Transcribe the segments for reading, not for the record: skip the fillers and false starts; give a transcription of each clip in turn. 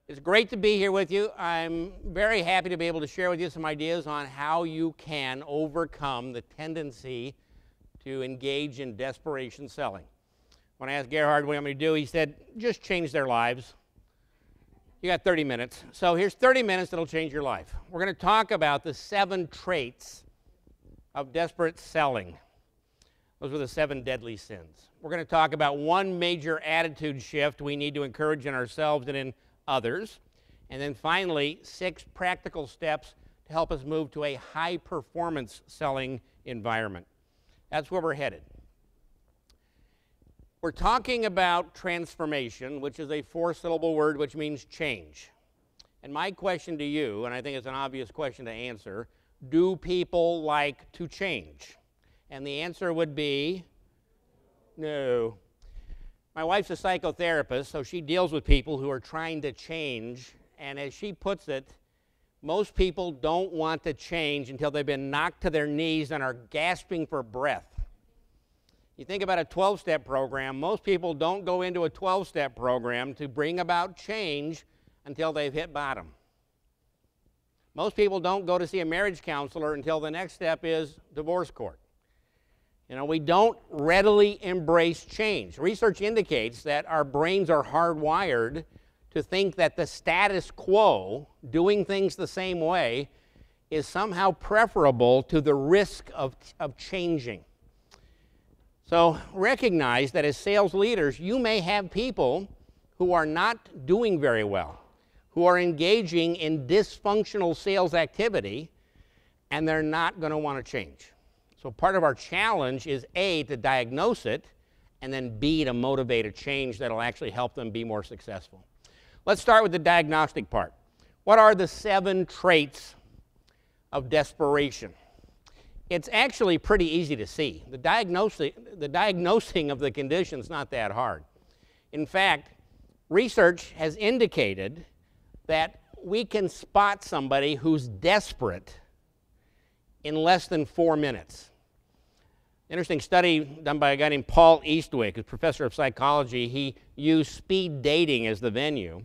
It's great to be here with you. I'm very happy to be able to share with you some ideas on how you can overcome the tendency to engage in desperation selling. When I asked Gerhard what I'm going to do, he said, just change their lives. You got 30 minutes. So here's 30 minutes that'll change your life. We're going to talk about the 7 traits of desperate selling. Those are the 7 deadly sins. We're going to talk about one major attitude shift we need to encourage in ourselves and in others. And then finally, 6 practical steps to help us move to a high-performance selling environment. That's where we're headed. We're talking about transformation, which is a 4-syllable word which means change. And my question to you, and I think it's an obvious question to answer, do people like to change? And the answer would be no. My wife's a psychotherapist, so she deals with people who are trying to change, and as she puts it, most people don't want to change until they've been knocked to their knees and are gasping for breath. You think about a 12-step program, most people don't go into a 12-step program to bring about change until they've hit bottom. Most people don't go to see a marriage counselor until the next step is divorce court. You know, we don't readily embrace change. Research indicates that our brains are hardwired to think that the status quo, doing things the same way, is somehow preferable to the risk of changing. So recognize that as sales leaders, you may have people who are not doing very well, who are engaging in dysfunctional sales activity, and they're not going to want to change. So part of our challenge is A, to diagnose it, and then B, to motivate a change that will actually help them be more successful. Let's start with the diagnostic part. What are the 7 traits of desperation? It's actually pretty easy to see. The diagnosing of the condition is not that hard. In fact, research has indicated that we can spot somebody who's desperate in less than 4 minutes. Interesting study done by a guy named Paul Eastwick, who's professor of psychology. He used speed dating as the venue,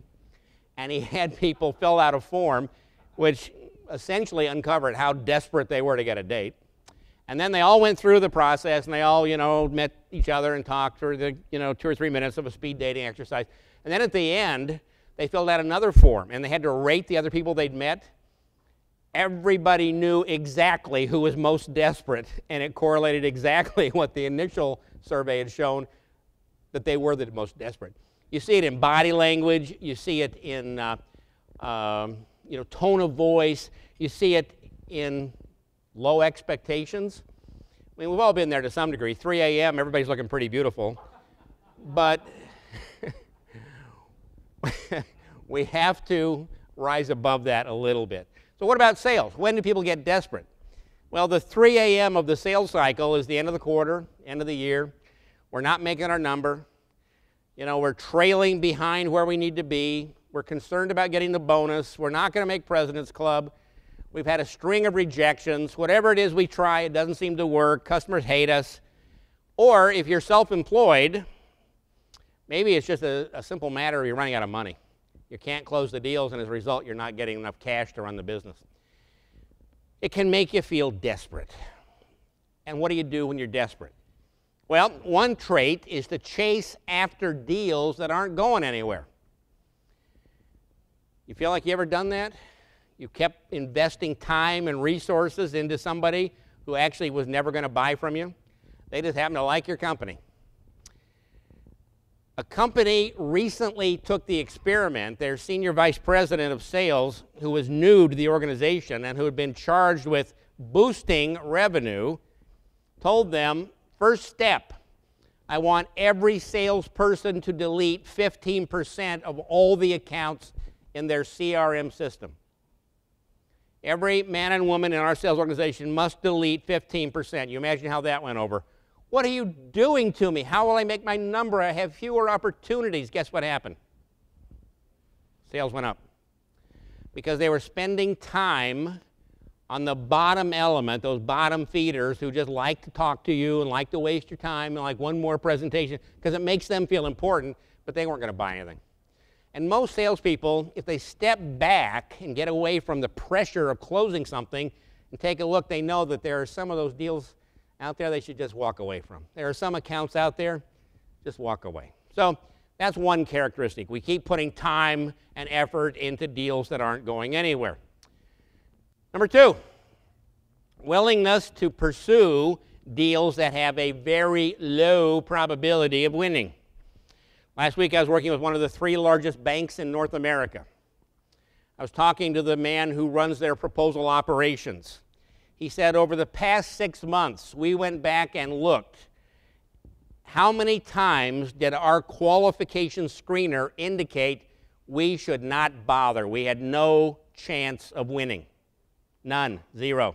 and he had people fill out a form which essentially uncovered how desperate they were to get a date. And then they all went through the process, and they all, met each other and talked for the, 2 or 3 minutes of a speed dating exercise. And then at the end, they filled out another form, and they had to rate the other people they'd met. Everybody knew exactly who was most desperate, and it correlated exactly what the initial survey had shown, that they were the most desperate. You see it in body language. You see it in tone of voice. You see it in low expectations. I mean, we've all been there to some degree. 3 a.m., everybody's looking pretty beautiful. But we have to rise above that a little bit. So what about sales? When do people get desperate? Well, the 3 a.m. of the sales cycle is the end of the quarter, end of the year. We're not making our number. We're trailing behind where we need to be. We're concerned about getting the bonus. We're not going to make President's Club. We've had a string of rejections. Whatever it is we try, it doesn't seem to work. Customers hate us. Or if you're self-employed, maybe it's just a simple matter of you're running out of money. You can't close the deals, and as a result, you're not getting enough cash to run the business. It can make you feel desperate. And what do you do when you're desperate? Well, one trait is to chase after deals that aren't going anywhere. You feel like you ever done that? You kept investing time and resources into somebody who actually was never going to buy from you. They just happen to like your company. A company recently took the experiment. Their senior vice president of sales, who was new to the organization and who had been charged with boosting revenue, told them, first step, I want every salesperson to delete 15% of all the accounts in their CRM system. Every man and woman in our sales organization must delete 15%. You imagine how that went over. What are you doing to me? How will I make my number? I have fewer opportunities. Guess what happened? Sales went up. Because they were spending time on the bottom element, those bottom feeders who just like to talk to you and like to waste your time and like one more presentation because it makes them feel important, but they weren't going to buy anything. And most salespeople, if they step back and get away from the pressure of closing something and take a look, they know that there are some of those deals out there they should just walk away from. There are some accounts out there, just walk away. So that's one characteristic. We keep putting time and effort into deals that aren't going anywhere. Number 2, willingness to pursue deals that have a very low probability of winning. Last week I was working with one of the 3 largest banks in North America. I was talking to the man who runs their proposal operations. He said over the past 6 months we went back and looked. How many times did our qualification screener indicate we should not bother? We had no chance of winning. None, 0.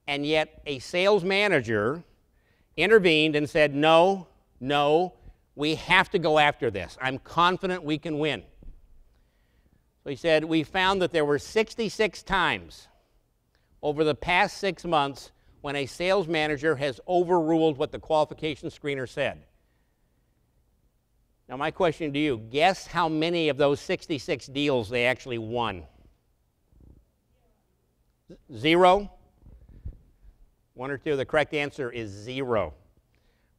And yet a sales manager intervened and said, no, we have to go after this. I'm confident we can win. So he said, we found that there were 66 times over the past 6 months when a sales manager has overruled what the qualification screener said. Now my question to you, guess how many of those 66 deals they actually won? 0? 1 or 2? The correct answer is 0.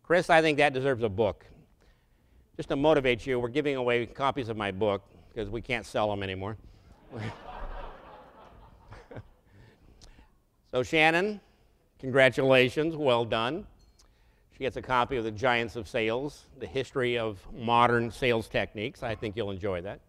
Chris, I think that deserves a book. Just to motivate you, we're giving away copies of my book because we can't sell them anymore. So Shannon, congratulations, well done. She gets a copy of The Giants of Sales, the history of modern sales techniques. I think you'll enjoy that.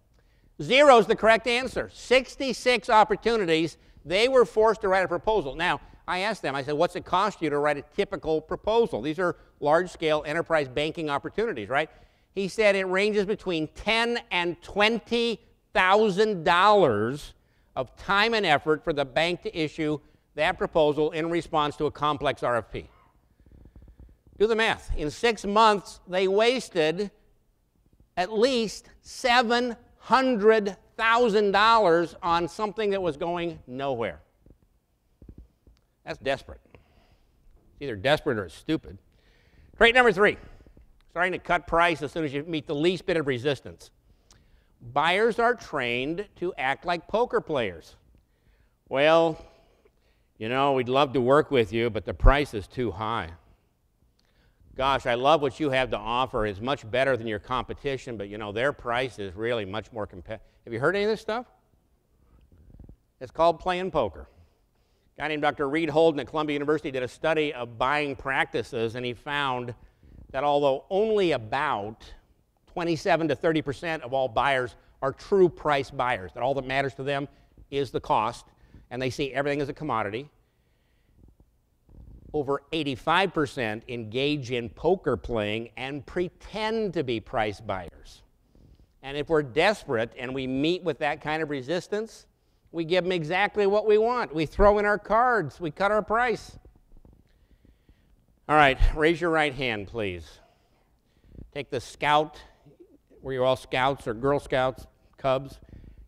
0 is the correct answer. 66 opportunities. They were forced to write a proposal. Now, I asked them, I said, what's it cost you to write a typical proposal? These are large-scale enterprise banking opportunities, right? He said it ranges between $10,000 and $20,000 of time and effort for the bank to issue that proposal in response to a complex RFP. Do the math. In 6 months, they wasted at least $700,000 on something that was going nowhere. That's desperate. It's either desperate or it's stupid. Trait number 3, starting to cut price as soon as you meet the least bit of resistance. Buyers are trained to act like poker players. Well, you know, we'd love to work with you, but the price is too high. Gosh, I love what you have to offer. It's much better than your competition, but you know, their price is really much more competitive. Have you heard any of this stuff? It's called playing poker. A guy named Dr. Reed Holden at Columbia University did a study of buying practices, and he found that although only about 27 to 30% of all buyers are true price buyers, that all that matters to them is the cost, and they see everything as a commodity, over 85% engage in poker playing and pretend to be price buyers. And if we're desperate and we meet with that kind of resistance, we give them exactly what we want. We throw in our cards. We cut our price. All right, raise your right hand, please. Take the scout, where you're all scouts or Girl Scouts, Cubs.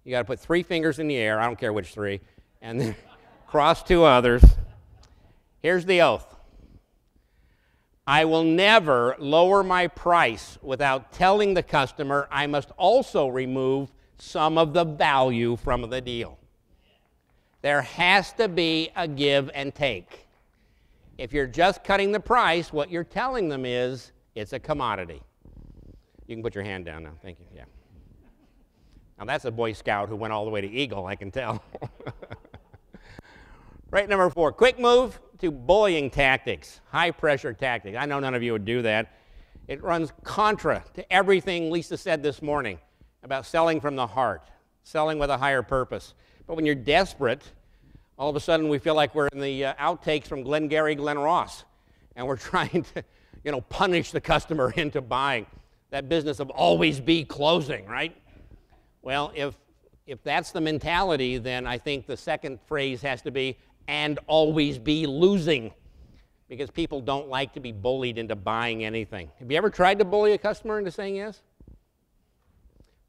You got to put 3 fingers in the air. I don't care which 3. And then cross 2 others. Here's the oath. I will never lower my price without telling the customer I must also remove some of the value from the deal. There has to be a give and take. If you're just cutting the price, what you're telling them is it's a commodity. You can put your hand down now. Thank you. Yeah. Now that's a Boy Scout who went all the way to Eagle, I can tell. Right, number 4, quick move to bullying tactics, high-pressure tactics. I know none of you would do that. It runs contra to everything Lisa said this morning about selling from the heart, selling with a higher purpose. But when you're desperate, all of a sudden we feel like we're in the outtakes from Glengarry Glen Ross, and we're trying to, punish the customer into buying. That business of always be closing, right? Well, if that's the mentality, then I think the second phrase has to be, and always be losing, because people don't like to be bullied into buying anything. Have you ever tried to bully a customer into saying yes?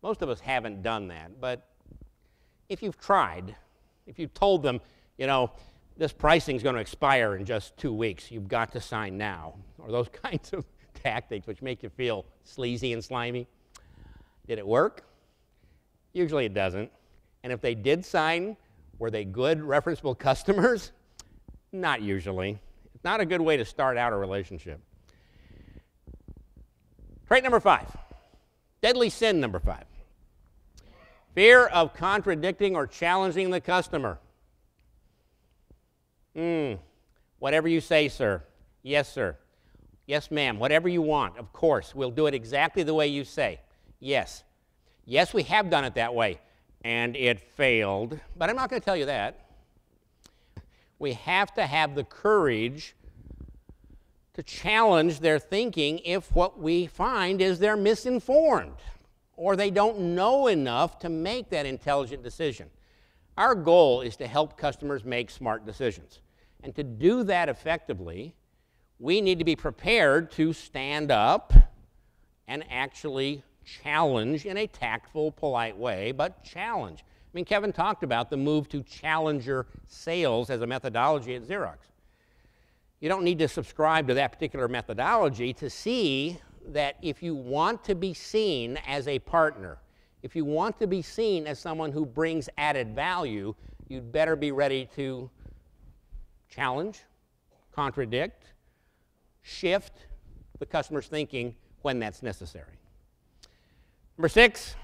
Most of us haven't done that, but if you've tried, if you've told them, you know, this pricing is going to expire in just 2 weeks. You've got to sign now. Or those kinds of tactics which make you feel sleazy and slimy. Did it work? Usually it doesn't. And if they did sign, were they good, referenceable customers? Not usually. It's not a good way to start out a relationship. Trait number 5. Deadly sin number 5. Fear of contradicting or challenging the customer. Whatever you say, sir. Yes, sir. Yes, ma'am. Whatever you want. Of course. We'll do it exactly the way you say. Yes. Yes, we have done it that way. And it failed. But I'm not going to tell you that. We have to have the courage to challenge their thinking if what we find is they're misinformed or they don't know enough to make that intelligent decision. Our goal is to help customers make smart decisions. And to do that effectively, we need to be prepared to stand up and actually challenge in a tactful, polite way, but challenge. I mean, Kevin talked about the move to challenger sales as a methodology at Xerox. You don't need to subscribe to that particular methodology to see that if you want to be seen as a partner, if you want to be seen as someone who brings added value, you'd better be ready to challenge, contradict, shift the customer's thinking when that's necessary. Number 6,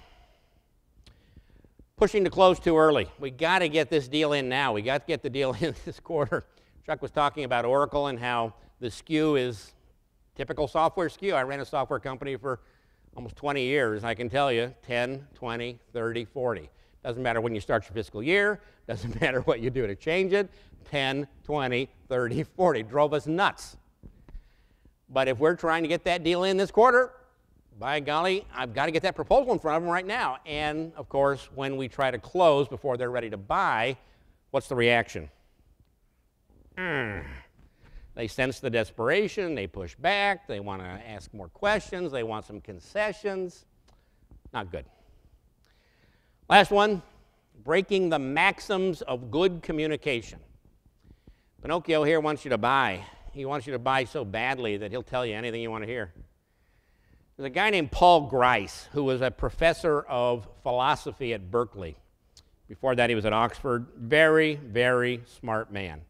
pushing to close too early. We got to get this deal in now. We got to get the deal in this quarter. Chuck was talking about Oracle and how the SKU is typical software SKU. I ran a software company for almost 20 years. I can tell you 10, 20, 30, 40. Doesn't matter when you start your fiscal year. Doesn't matter what you do to change it. 10, 20, 30, 40. Drove us nuts. But if we're trying to get that deal in this quarter, by golly, I've got to get that proposal in front of them right now. And, of course, when we try to close before they're ready to buy, what's the reaction? They sense the desperation. They push back. They want to ask more questions. They want some concessions. Not good. Last one, breaking the maxims of good communication. Pinocchio here wants you to buy. He wants you to buy so badly that he'll tell you anything you want to hear. There's a guy named Paul Grice who was a professor of philosophy at Berkeley. Before that, he was at Oxford. Very, very smart man.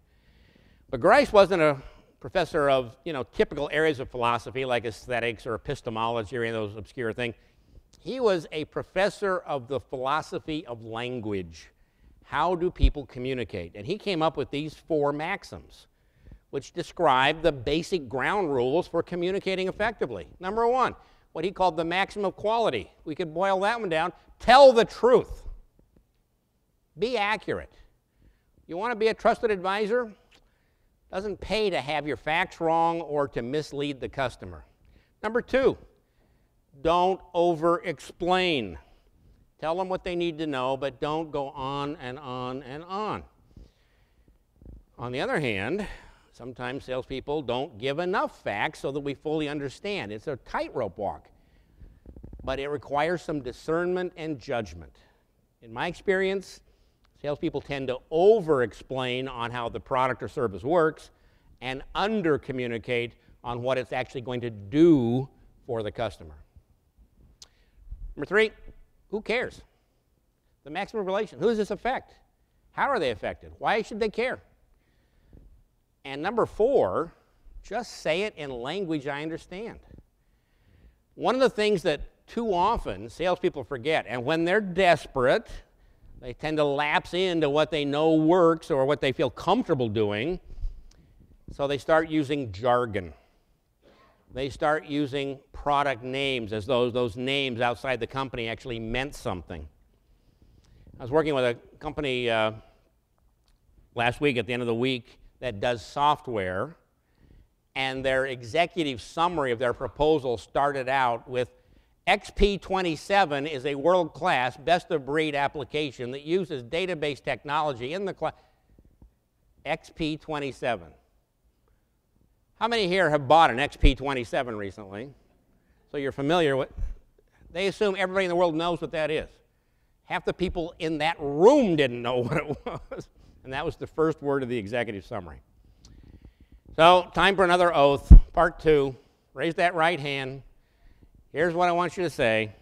But Grice wasn't a professor of, typical areas of philosophy like aesthetics or epistemology or any of those obscure things. He was a professor of the philosophy of language. How do people communicate? And he came up with these 4 maxims, which describe the basic ground rules for communicating effectively. Number 1, what he called the maxim of quality. We could boil that one down. Tell the truth. Be accurate. You want to be a trusted advisor? Doesn't pay to have your facts wrong or to mislead the customer. Number 2, don't over-explain. Tell them what they need to know, but don't go on and on and on. On the other hand, sometimes salespeople don't give enough facts so that we fully understand. It's a tightrope walk, but it requires some discernment and judgment. In my experience, salespeople tend to over-explain on how the product or service works and under-communicate on what it's actually going to do for the customer. Number 3, who cares? The maximum relation. Who does this affect? How are they affected? Why should they care? And number 4, just say it in language I understand. One of the things that too often salespeople forget, and when they're desperate, they tend to lapse into what they know works or what they feel comfortable doing, so they start using jargon. They start using product names as though those names outside the company actually meant something. I was working with a company last week at the end of the week that does software, and their executive summary of their proposal started out with XP27 is a world-class, best-of-breed application that uses database technology in the cloud. XP27. How many here have bought an XP27 recently? So you're familiar with, they assume everybody in the world knows what that is. Half the people in that room didn't know what it was. And that was the first word of the executive summary. So, time for another oath, part 2. Raise that right hand. Here's what I want you to say.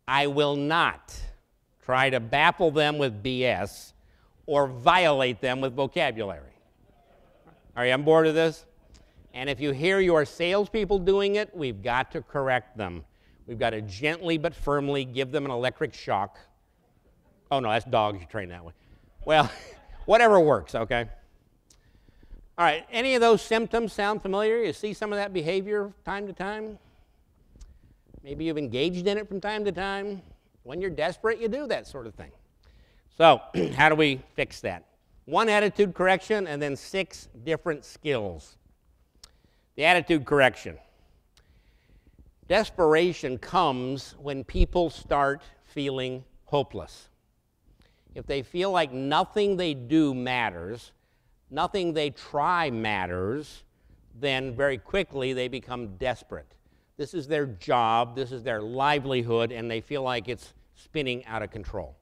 I will not try to baffle them with BS or violate them with vocabulary. Are you on board with this? And if you hear your salespeople doing it, we've got to correct them. We've got to gently but firmly give them an electric shock. Oh, no, that's dogs. You train that way. Well, whatever works, okay? All right, any of those symptoms sound familiar? You see some of that behavior time to time? Maybe you've engaged in it from time to time. When you're desperate, you do that sort of thing. So, how do we fix that? 1 attitude correction and then 6 different skills. The attitude correction. Desperation comes when people start feeling hopeless. If they feel like nothing they do matters, nothing they try matters, then very quickly they become desperate. This is their job, this is their livelihood, and they feel like it's spinning out of control.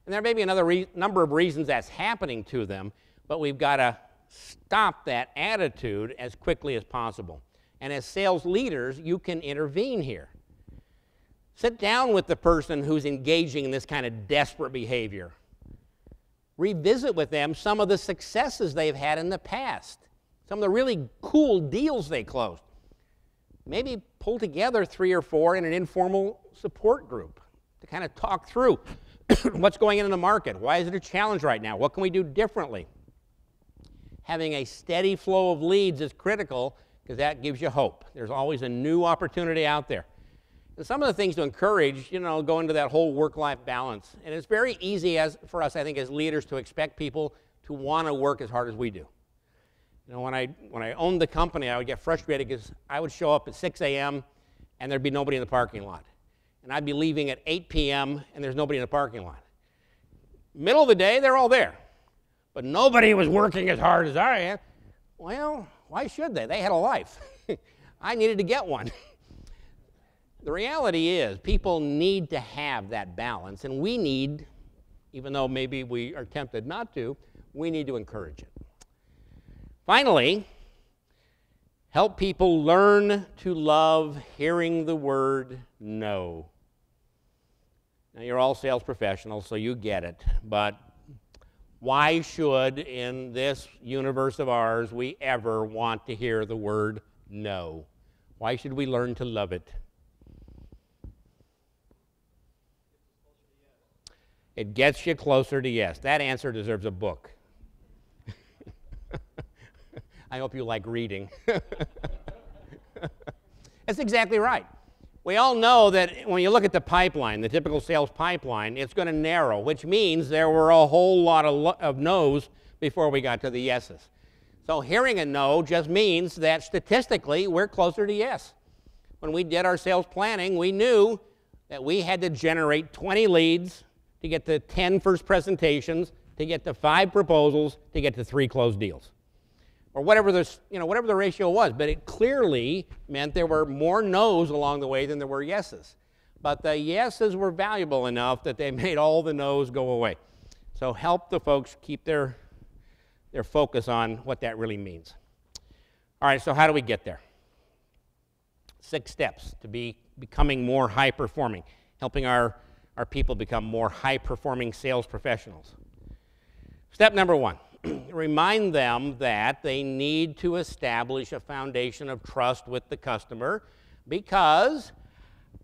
And there may be another number of reasons that's happening to them, but we've got to stop that attitude as quickly as possible. And as sales leaders, you can intervene here. Sit down with the person who's engaging in this kind of desperate behavior. Revisit with them some of the successes they've had in the past, some of the really cool deals they closed. Maybe pull together 3 or 4 in an informal support group to kind of talk through what's going on in the market. Why is it a challenge right now? What can we do differently? Having a steady flow of leads is critical because that gives you hope. There's always a new opportunity out there. And some of the things to encourage, go into that whole work-life balance. And it's very easy for us, I think, as leaders to expect people to want to work as hard as we do. When I owned the company, I would get frustrated because I would show up at 6 a.m. and there'd be nobody in the parking lot. And I'd be leaving at 8 p.m. and there's nobody in the parking lot. Middle of the day, they're all there. But nobody was working as hard as I am. Well, why should they? They had a life. I needed to get one. The reality is people need to have that balance, and we need, even though maybe we are tempted not to, we need to encourage it. Finally, help people learn to love hearing the word no. Now, you're all sales professionals, so you get it, but why should, in this universe of ours, we ever want to hear the word no? Why should we learn to love it? It gets you closer to yes. That answer deserves a book. I hope you like reading. That's exactly right. We all know that when you look at the pipeline, the typical sales pipeline, it's going to narrow, which means there were a whole lot of no's before we got to the yeses. So hearing a no just means that statistically we're closer to yes. When we did our sales planning, we knew that we had to generate 20 leads to get to 10 first presentations, to get to 5 proposals, to get to 3 closed deals. Or whatever the ratio was, but it clearly meant there were more no's along the way than there were yeses. But the yeses were valuable enough that they made all the no's go away. So help the folks keep their focus on what that really means. All right, so how do we get there? 6 steps to becoming more high-performing, helping our people become more high-performing sales professionals. Step number 1. Remind them that they need to establish a foundation of trust with the customer because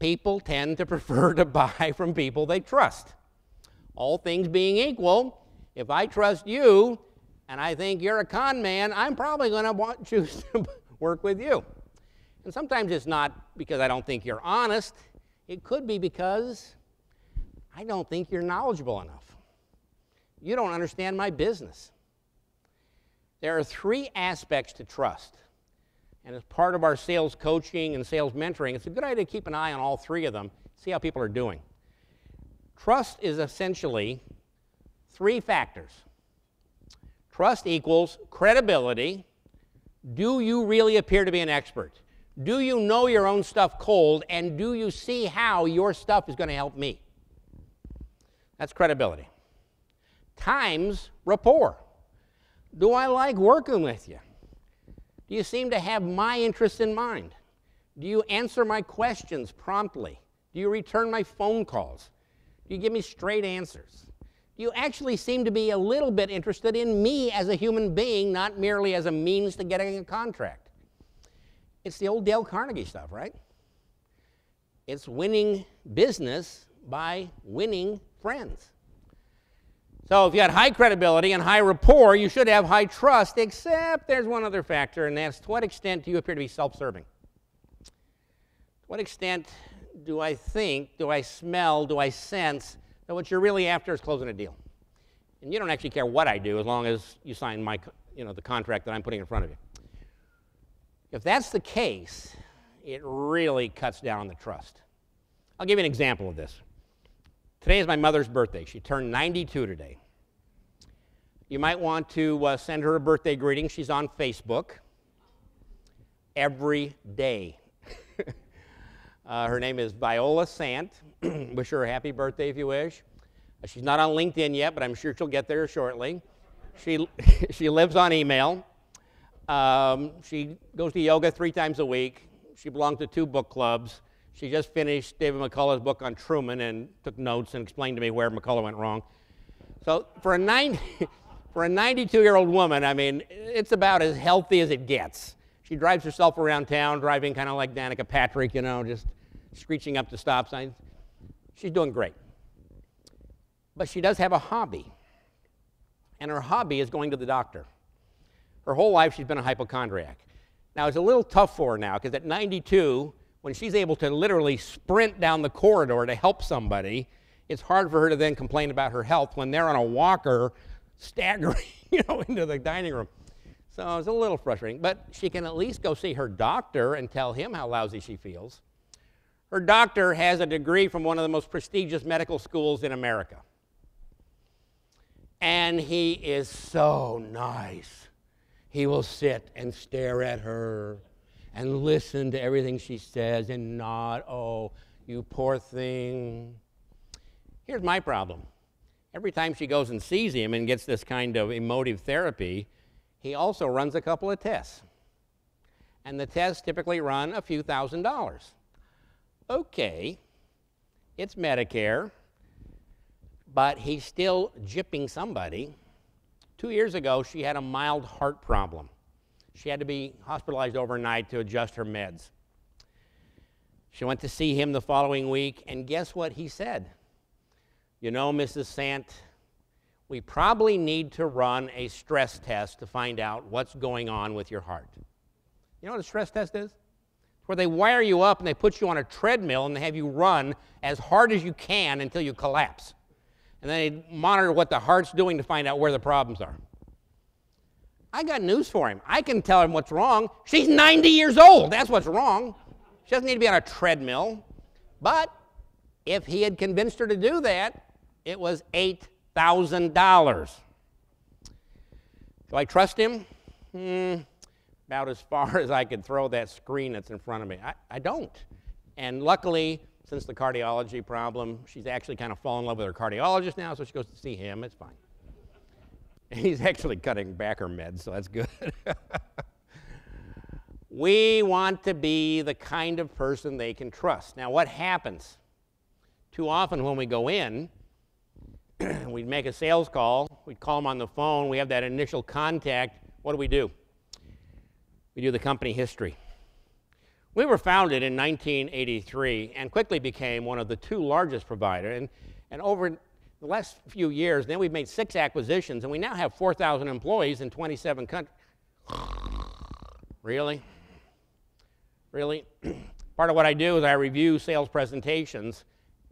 people tend to prefer to buy from people they trust. All things being equal, if I trust you and I think you're a con man, I'm probably going to choose to work with you. And sometimes it's not because I don't think you're honest. It could be because I don't think you're knowledgeable enough. You don't understand my business. There are 3 aspects to trust. And as part of our sales coaching and sales mentoring, it's a good idea to keep an eye on all 3 of them, see how people are doing. Trust is essentially 3 factors. Trust equals credibility. Do you really appear to be an expert? Do you know your own stuff cold? And do you see how your stuff is going to help me? That's credibility. times rapport. Do I like working with you? Do you seem to have my interests in mind? Do you answer my questions promptly? Do you return my phone calls? Do you give me straight answers? Do you actually seem to be a little bit interested in me as a human being, not merely as a means to getting a contract? It's the old Dale Carnegie stuff, right? It's winning business by winning friends. So if you had high credibility and high rapport, you should have high trust, except there's one other factor, and that's to what extent do you appear to be self-serving? To what extent do I think, do I smell, do I sense that what you're really after is closing a deal? And you don't actually care what I do as long as you sign my, the contract that I'm putting in front of you. If that's the case, it really cuts down on the trust. I'll give you an example of this. Today is my mother's birthday. She turned 92 today. You might want to send her a birthday greeting. She's on Facebook every day. Her name is Viola Sant. Wish her a happy birthday if you wish. She's not on LinkedIn yet, but I'm sure she'll get there shortly. She lives on email. She goes to yoga 3 times a week. She belongs to 2 book clubs. She just finished David McCullough's book on Truman and took notes and explained to me where McCullough went wrong. So for a 92-year-old woman, I mean, it's about as healthy as it gets. She drives herself around town, driving kind of like Danica Patrick, just screeching up to stop signs. She's doing great. But she does have a hobby. And her hobby is going to the doctor. Her whole life she's been a hypochondriac. Now it's a little tough for her now because at 92, when she's able to literally sprint down the corridor to help somebody, it's hard for her to then complain about her health when they're on a walker staggering into the dining room. So it's a little frustrating, but she can at least go see her doctor and tell him how lousy she feels. Her doctor has a degree from one of the most prestigious medical schools in America. And he is so nice. He will sit and stare at her and listen to everything she says and nod, oh, you poor thing. Here's my problem. Every time she goes and sees him and gets this kind of emotive therapy, he also runs a couple of tests. And the tests typically run a few $1,000s. Okay, it's Medicare, but he's still gypping somebody. 2 years ago, she had a mild heart problem. She had to be hospitalized overnight to adjust her meds. She went to see him the following week, and guess what he said? Mrs. Sant, we probably need to run a stress test to find out what's going on with your heart. You know what a stress test is? It's where they wire you up and they put you on a treadmill and they have you run as hard as you can until you collapse. And then they monitor what the heart's doing to find out where the problems are. I got news for him. I can tell him what's wrong. She's 90 years old. That's what's wrong. She doesn't need to be on a treadmill. But if he had convinced her to do that, it was $8,000. Do I trust him? About as far as I could throw that screen that's in front of me. I don't. And luckily, since the cardiology problem, she's actually kind of fallen in love with her cardiologist now, so she goes to see him. It's fine. And he's actually cutting back her meds, so that's good. We want to be the kind of person they can trust. Now, what happens? Too often when we go in, we'd make a sales call, we'd call them on the phone, we have that initial contact. What do? We do the company history. We were founded in 1983 and quickly became one of the 2 largest providers. And over the last few years, then we've made 6 acquisitions, and we now have 4,000 employees in 27 countries. Really? Really? Part of what I do is I review sales presentations,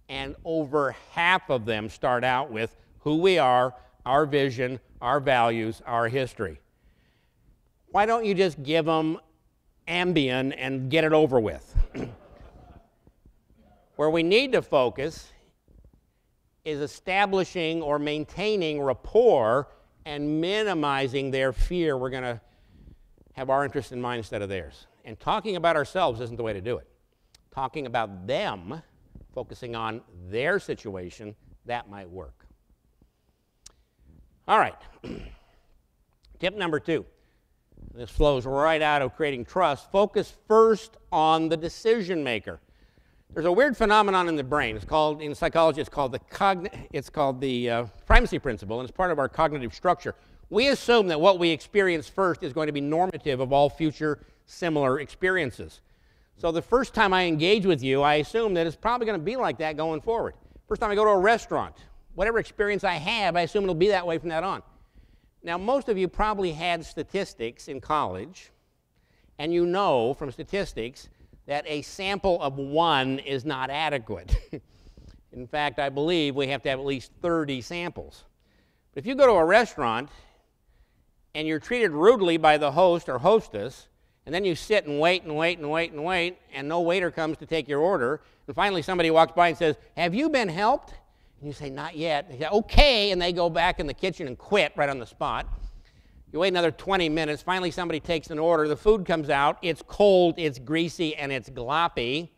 and over half of them start out with who we are, our vision, our values, our history. Why don't you just give them Ambien and get it over with? Where we need to focus is establishing or maintaining rapport and minimizing their fear. We're going to have our interest in mind instead of theirs. And talking about ourselves isn't the way to do it. Talking about them, focusing on their situation, that might work. All right. Tip number 2. This flows right out of creating trust. Focus first on the decision maker. There's a weird phenomenon in the brain. It's called, in psychology, it's called the primacy principle, and it's part of our cognitive structure. We assume that what we experience first is going to be normative of all future similar experiences. So the first time I engage with you, I assume that it's probably going to be like that going forward. First time I go to a restaurant, whatever experience I have, I assume it'll be that way from that on. Now, most of you probably had statistics in college, and you know from statistics that a sample of 1 is not adequate. In fact, I believe we have to have at least 30 samples. But if you go to a restaurant and you're treated rudely by the host or hostess, and then you sit and wait and wait and wait and wait, and no waiter comes to take your order, and finally somebody walks by and says, "Have you been helped?" And you say, "Not yet." They say, "Okay," and they go back in the kitchen and quit right on the spot. You wait another 20 minutes, finally somebody takes an order, the food comes out, it's cold, it's greasy, and it's gloppy,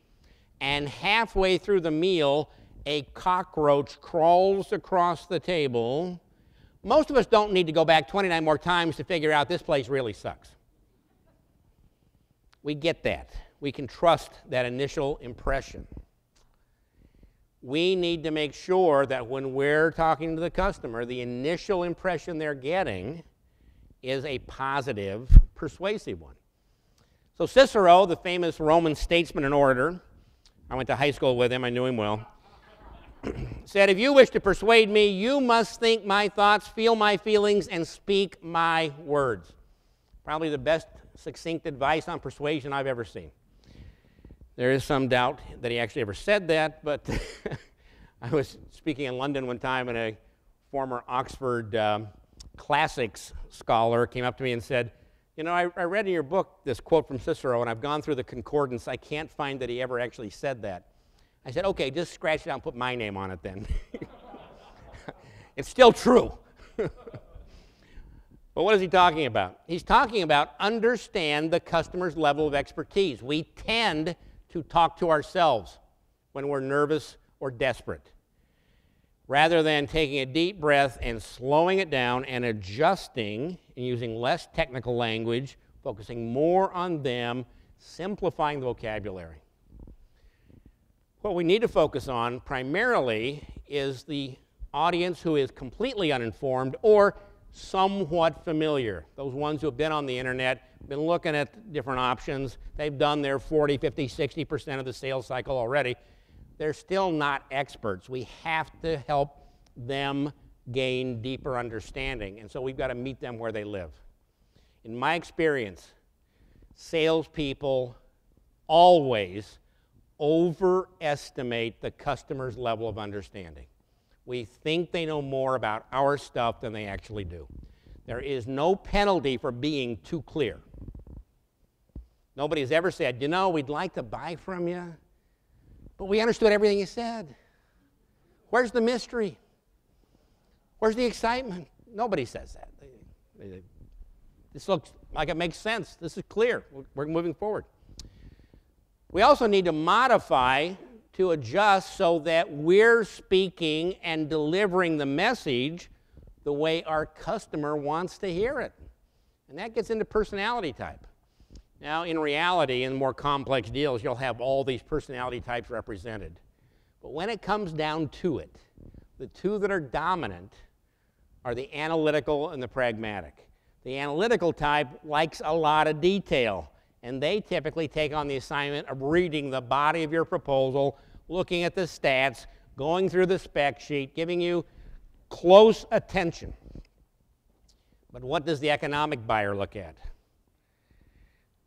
and halfway through the meal, a cockroach crawls across the table. Most of us don't need to go back 29 more times to figure out this place really sucks. We get that. We can trust that initial impression. We need to make sure that when we're talking to the customer, the initial impression they're getting is a positive, persuasive one. So Cicero, the famous Roman statesman and orator, I went to high school with him, I knew him well, said, "If you wish to persuade me, you must think my thoughts, feel my feelings, and speak my words." Probably the best succinct advice on persuasion I've ever seen. There is some doubt that he actually ever said that, but I was speaking in London one time, and a former Oxford classics scholar came up to me and said, "You know, I read in your book this quote from Cicero, and I've gone through the concordance. I can't find that he ever actually said that." I said, "Okay, just scratch it out and put my name on it then." It's still true. But what is he talking about? He's talking about understand the customer's level of expertise. We tend to talk to ourselves when we're nervous or desperate, rather than taking a deep breath and slowing it down and adjusting and using less technical language, focusing more on them, simplifying the vocabulary. What we need to focus on primarily is the audience who is completely uninformed or somewhat familiar. Those ones who have been on the internet, been looking at different options, they've done their 40, 50, 60% of the sales cycle already. They're still not experts. We have to help them gain deeper understanding, and so we've got to meet them where they live. In my experience, salespeople always overestimate the customer's level of understanding. We think they know more about our stuff than they actually do. There is no penalty for being too clear. Nobody has ever said, "You know, we'd like to buy from you, but we understood everything you said. Where's the mystery? Where's the excitement?" Nobody says that. This looks like it makes sense. This is clear. We're moving forward. We also need to modify to adjust so that we're speaking and delivering the message the way our customer wants to hear it. And that gets into personality type. Now, in reality, in more complex deals, you'll have all these personality types represented. But when it comes down to it, the two that are dominant are the analytical and the pragmatic. The analytical type likes a lot of detail, and they typically take on the assignment of reading the body of your proposal, looking at the stats, going through the spec sheet, giving you close attention. But what does the economic buyer look at?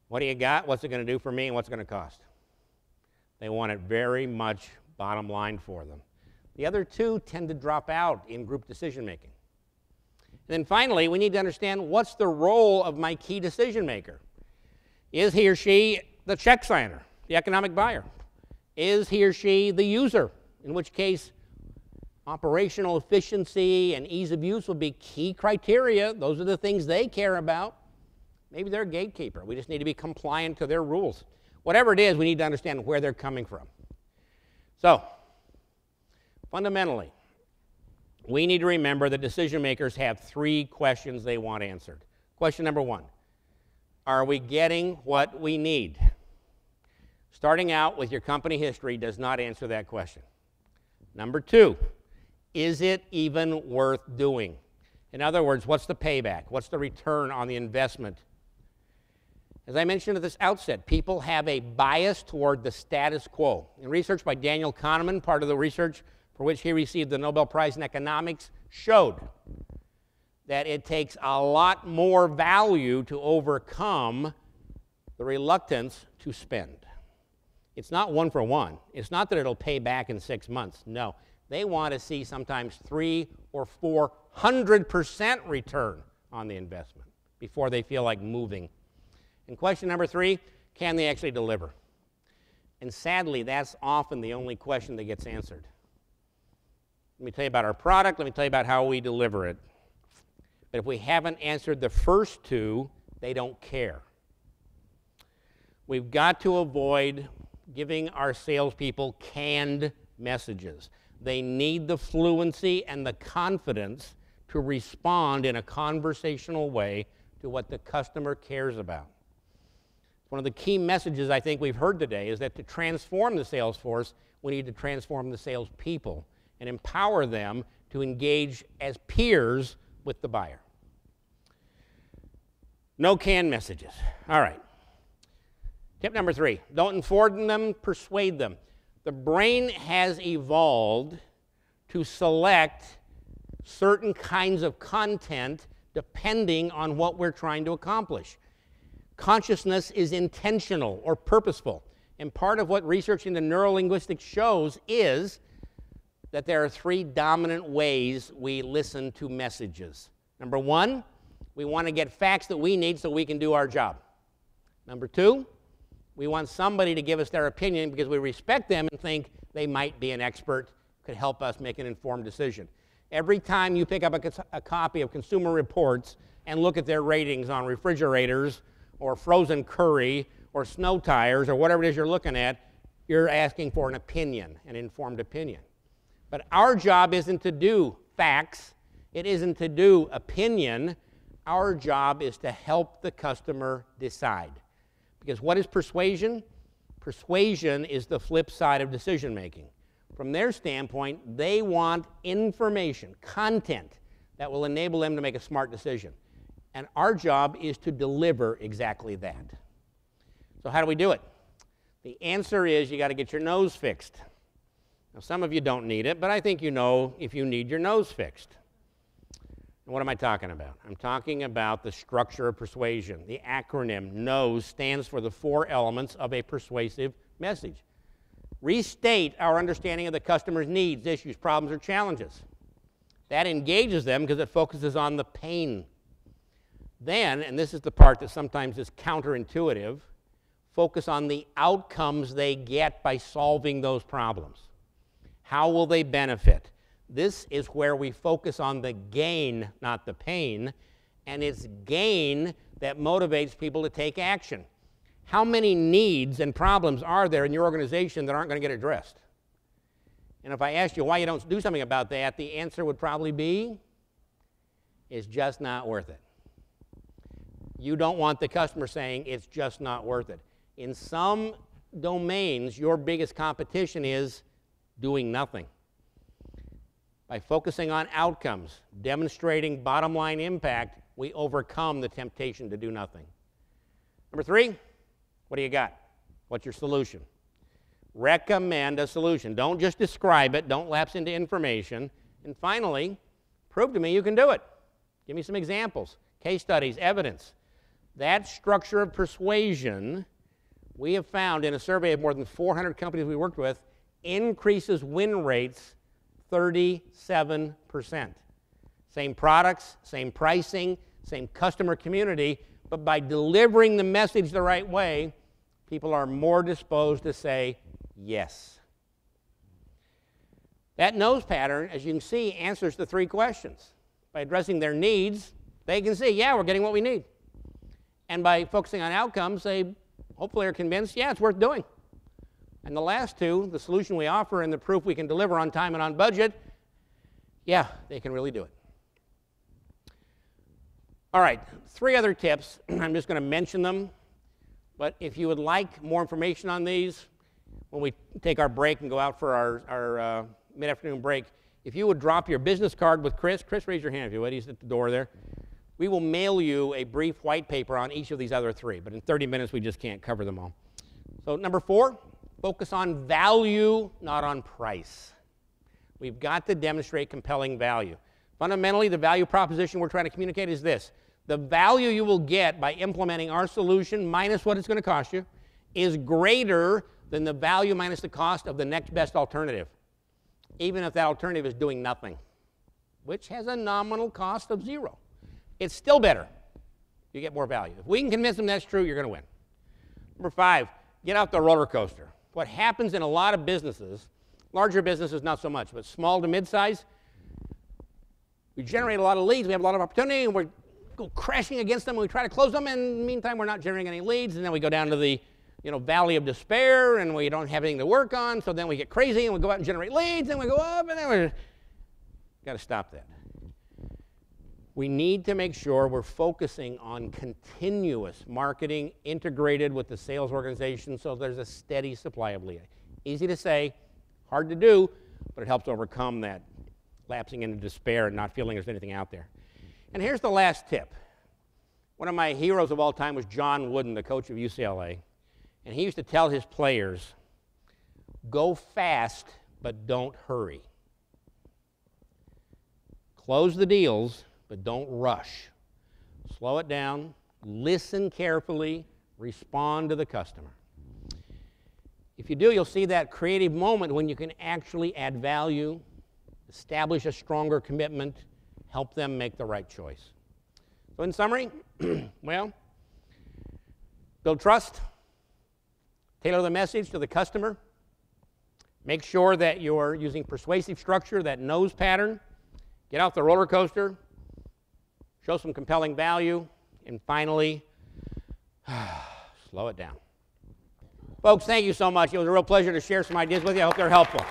What do you got? What's it going to do for me? And what's it going to cost? They want it very much bottom line for them. The other two tend to drop out in group decision making. And then finally, we need to understand what's the role of my key decision maker. Is he or she the check signer, the economic buyer? Is he or she the user? In which case, operational efficiency and ease of use will be key criteria. Those are the things they care about. Maybe they're a gatekeeper. We just need to be compliant to their rules. Whatever it is, we need to understand where they're coming from. So, fundamentally, we need to remember that decision makers have 3 questions they want answered. Question number 1, are we getting what we need? Starting out with your company history does not answer that question. Number 2, is it even worth doing? In other words, what's the payback? What's the return on the investment? As I mentioned at this outset, people have a bias toward the status quo. In research by Daniel Kahneman, part of the research for which he received the Nobel Prize in Economics, showed that it takes a lot more value to overcome the reluctance to spend. It's not 1 for 1. It's not that it'll pay back in 6 months. No. They want to see sometimes 300 or 400% return on the investment before they feel like moving. And question number 3, can they actually deliver? And sadly, that's often the only question that gets answered. Let me tell you about our product. Let me tell you about how we deliver it. But if we haven't answered the first 2, they don't care. We've got to avoid giving our salespeople canned messages. They need the fluency and the confidence to respond in a conversational way to what the customer cares about. One of the key messages I think we've heard today is that to transform the sales force, we need to transform the salespeople and empower them to engage as peers with the buyer. No canned messages. All right. Tip number 3, don't inform them, persuade them. The brain has evolved to select certain kinds of content depending on what we're trying to accomplish. Consciousness is intentional or purposeful. And part of what research into neurolinguistics shows is that there are 3 dominant ways we listen to messages. Number 1, we want to get facts that we need so we can do our job. Number 2, we want somebody to give us their opinion because we respect them and think they might be an expert, could help us make an informed decision. Every time you pick up a copy of Consumer Reports and look at their ratings on refrigerators or frozen curry or snow tires or whatever it is you're looking at, you're asking for an opinion, an informed opinion. But our job isn't to do facts. It isn't to do opinion. Our job is to help the customer decide. Because what is persuasion? Persuasion is the flip side of decision making. From their standpoint, they want information, content that will enable them to make a smart decision. And our job is to deliver exactly that. So how do we do it? The answer is you got to get your nose fixed. Now, some of you don't need it, but I think you know if you need your nose fixed. And what am I talking about? I'm talking about the structure of persuasion. The acronym KNOWS stands for the 4 elements of a persuasive message. Restate our understanding of the customer's needs, issues, problems, or challenges. That engages them because it focuses on the pain. Then, and this is the part that sometimes is counterintuitive, focus on the outcomes they get by solving those problems. How will they benefit? This is where we focus on the gain, not the pain, and it's gain that motivates people to take action. How many needs and problems are there in your organization that aren't going to get addressed? And if I asked you why you don't do something about that, the answer would probably be, it's just not worth it. You don't want the customer saying, it's just not worth it. In some domains, your biggest competition is doing nothing. By focusing on outcomes, demonstrating bottom line impact, we overcome the temptation to do nothing. Number 3, what do you got? What's your solution? Recommend a solution. Don't just describe it. Don't lapse into information. And finally, prove to me you can do it. Give me some examples, case studies, evidence. That structure of persuasion, we have found in a survey of more than 400 companies we worked with, increases win rates 37%. Same products, same pricing, same customer community, but by delivering the message the right way, people are more disposed to say yes. That nose pattern, as you can see, answers the 3 questions. By addressing their needs, they can see, yeah, we're getting what we need. And by focusing on outcomes, they hopefully are convinced, yeah, it's worth doing. And the last 2, the solution we offer and the proof we can deliver on time and on budget, Yeah, they can really do it. All right, 3 other tips. I'm just going to mention them. But if you would like more information on these, when we take our break and go out for our mid-afternoon break, if you would drop your business card with Chris, raise your hand if you would, he's at the door there. We will mail you a brief white paper on each of these other 3, but in 30 minutes we just can't cover them all. So number 4, focus on value, not on price. We've got to demonstrate compelling value. Fundamentally, the value proposition we're trying to communicate is this. The value you will get by implementing our solution minus what it's going to cost you is greater than the value minus the cost of the next best alternative, even if that alternative is doing nothing, which has a nominal cost of 0. It's still better. You get more value. If we can convince them that's true, you're going to win. Number 5, get out the roller coaster. What happens in a lot of businesses, larger businesses not so much, but small to mid-size, we generate a lot of leads, we have a lot of opportunity, and we go crashing against them, and we try to close them, and in the meantime, we're not generating any leads, and then we go down to the valley of despair, and we don't have anything to work on, so then we get crazy, and we go out and generate leads, and we go up, and then we've got to stop that. We need to make sure we're focusing on continuous marketing integrated with the sales organization so there's a steady supply of leads. Easy to say, hard to do, but it helps overcome that lapsing into despair and not feeling there's anything out there. And here's the last tip. One of my heroes of all time was John Wooden, the coach of UCLA. And he used to tell his players, go fast, but don't hurry. Close the deals, but don't rush. Slow it down, listen carefully, respond to the customer. If you do, you'll see that creative moment when you can actually add value, establish a stronger commitment, help them make the right choice. So in summary, well, build trust, tailor the message to the customer, make sure that you're using persuasive structure, that nose pattern, get out the roller coaster, show some compelling value, and finally, slow it down. Folks, thank you so much. It was a real pleasure to share some ideas with you. I hope they're helpful.